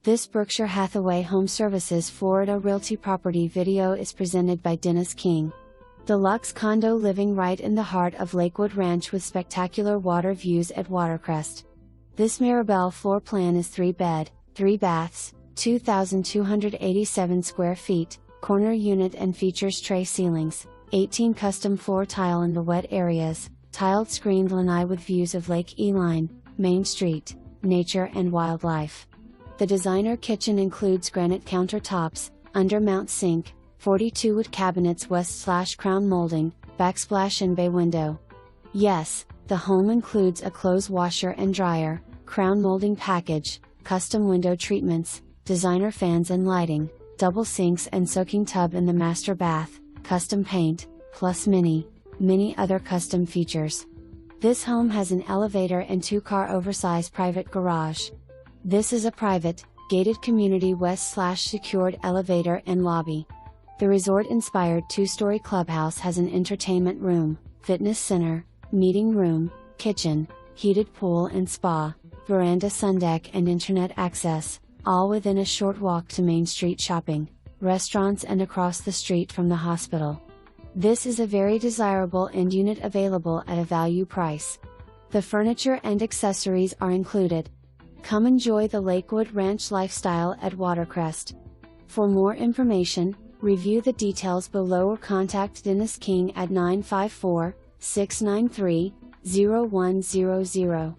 This Berkshire Hathaway HomeServices Florida Realty property video is presented by Dennis King. Deluxe Condo living right in the heart of Lakewood Ranch with spectacular water views at Watercrest. This Mirabel floor plan is 3-bed, 3 baths, 2,287 square feet, corner unit and features tray ceilings, 18 custom floor tile in the wet areas, tiled screened lanai with views of Lake Uihlein, Main Street, nature and wildlife. The designer kitchen includes granite countertops, undermount sink, 42 wood cabinets west/crown molding, backsplash and bay window. Yes, the home includes a clothes washer and dryer, crown molding package, custom window treatments, designer fans and lighting, double sinks and soaking tub in the master bath, custom paint, plus many other custom features. This home has an elevator and 2-car oversized private garage. This is a private, gated community west/secured elevator and lobby. The resort-inspired 2-story clubhouse has an entertainment room, fitness center, meeting room, kitchen, heated pool and spa, veranda, sundeck and internet access, all within a short walk to Main Street shopping, restaurants and across the street from the hospital. This is a very desirable end unit available at a value price. The furniture and accessories are included. Come enjoy the Lakewood Ranch Lifestyle at Watercrest. For more information, review the details below or contact Dennis King at 954-693-0100.